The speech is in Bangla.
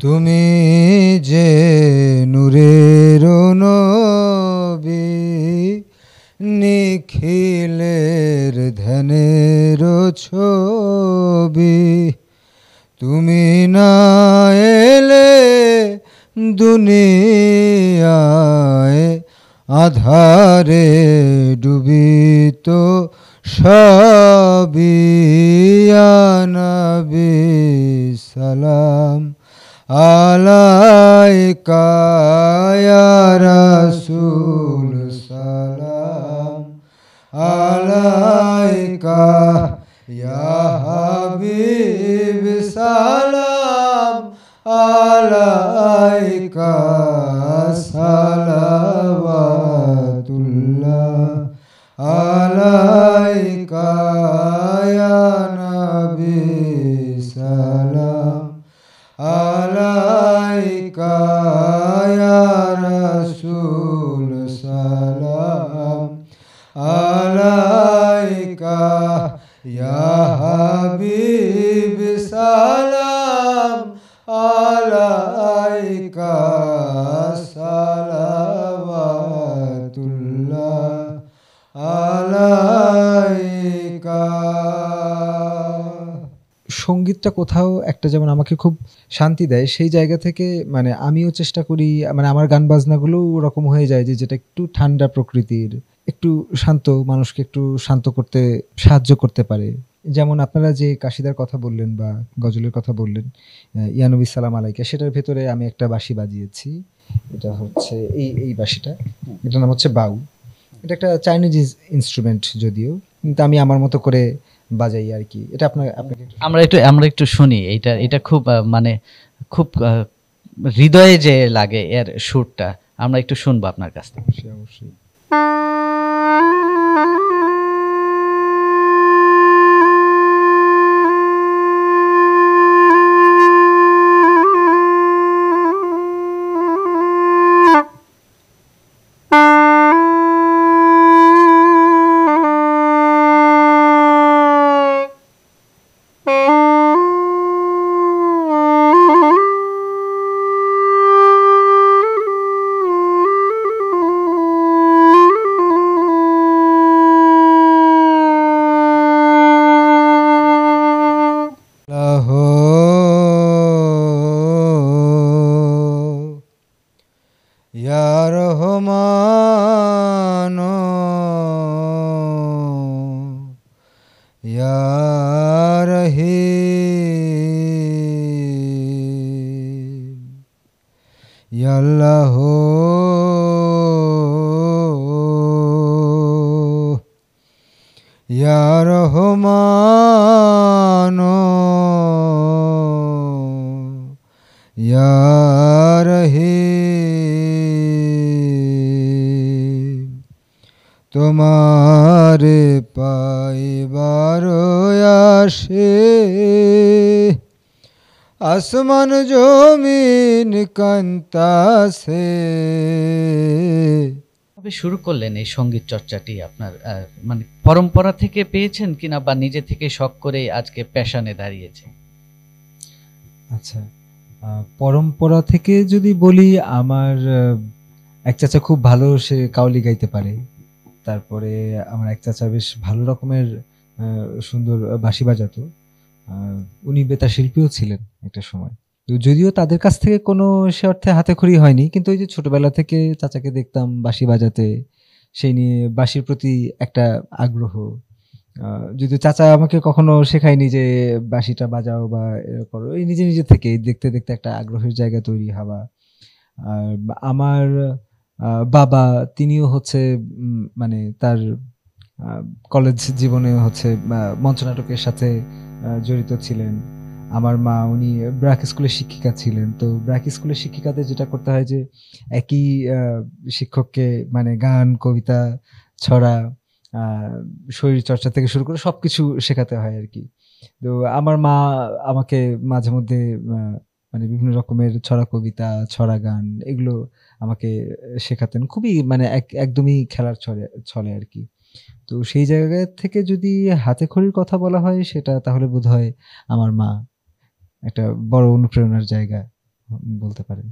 তুমি যে নূরের নবী, নিখিলের ধ্যানের ছবি, তুমি না এলে দুনিয়ায় আধারে ডুবিত সবই। ইয়া নবী সালাম আলাইকা, ইয়া রাসূল সালাম আলাইকা, ইয়া হাবিব সালাম আলাইকা, সালাওয়াতুল্লাহ আলাইকা, ইয়া নবী সালাম আলাইকা, ইয়া রাসূল সালাম আলাইকা, ইয়া হাবিব সালাম আলাইকা, সালাওয়াতুল্লাহ আলাইকা। সঙ্গীতটা কোথাও একটা যেমন আমাকে খুব শান্তি দেয়, সেই জায়গা থেকে মানে আমিও চেষ্টা করি, মানে আমার গান বাজনাগুলো ওরকম হয়ে যায় যে যেটা একটু ঠান্ডা প্রকৃতির, একটু শান্ত, মানুষকে একটু শান্ত করতে সাহায্য করতে পারে। যেমন আপনারা যে কাশিদার কথা বললেন বা গজলের কথা বললেন, ইয়া নবী সালাম আলাইকা, সেটার ভেতরে আমি একটা বাঁশি বাজিয়েছি। এটা হচ্ছে এই বাঁশিটা, এটার নাম হচ্ছে বাউ। এটা একটা চাইনিজ ইনস্ট্রুমেন্ট যদিও, কিন্তু আমি আমার মতো করে বাজাই আর কি। এটা আপনাকে আমরা একটু শুনি। এটা খুব মানে খুব হৃদয়ে যে লাগে এর সুরটা, আমরা একটু শুনবো আপনার কাছ থেকে। অবশ্যই। ইয়া রহমান ইয়া রহিম, ইয়া আল্লাহ ইয়া রহমান ইয়া রহিম, তোমারে পাইবার আসে আসমান জমিন কান্তাসে। কবে শুরু করলেন এই সঙ্গীত চর্চাটি? আপনার মানে পরম্পরা থেকে পেয়েছেন কিনা, বা নিজে থেকে শখ করে আজকে প্যাশনে দাঁড়িয়েছে? আচ্ছা, পরম্পরা থেকে যদি বলি, আমার এক চাচা খুব ভালো সে কাওলি গাইতে পারে। তারপরে আমার এক চাচা বেশ ভালো রকমের সুন্দর বাঁশি বাজাতো। উনি বেতার শিল্পীও ছিলেন একটা সময়। তো যদিও তাদের কাছ থেকে কোনো সে অর্থে হাতেখড়ি হয়নি, কিন্তু ওই যে ছোটবেলা থেকে চাচাকে দেখতাম বাঁশি বাজাতে, সেই নিয়ে বাঁশির প্রতি একটা আগ্রহ। যদিও চাচা আমাকে কখনো শেখায়নি যে বাঁশিটা বাজাও বা এরকম করো, এই নিজে নিজে থেকে দেখতে দেখতে একটা আগ্রহের জায়গা তৈরি হওয়া। আর আমার বাবা, তিনিও হচ্ছে মানে তার কলেজ জীবনে হচ্ছে মঞ্চনাটকের সাথে জড়িত ছিলেন। আমার মা, উনি ব্র্যাক স্কুলের শিক্ষিকা ছিলেন। তো ব্র্যাক স্কুলের শিক্ষিকাদের যেটা করতে হয় যে একই শিক্ষককে মানে গান, কবিতা, ছড়া, শরীর চর্চা থেকে শুরু করে সবকিছু শেখাতে হয় আর কি। তো আমার মা আমাকে মাঝে মধ্যে মানে বিভিন্ন রকমের ছড়া কবিতা, ছড়া গান এগুলো আমাকে শেখাতেন, খুবই মানে একদমই খেলার ছলে আর কি। তো সেই জায়গা থেকে যদি হাতেখড়ির কথা বলা হয়, সেটা তাহলে বোধহয় আমার মা একটা বড় অনুপ্রেরণার জায়গা। বলতে পারেন।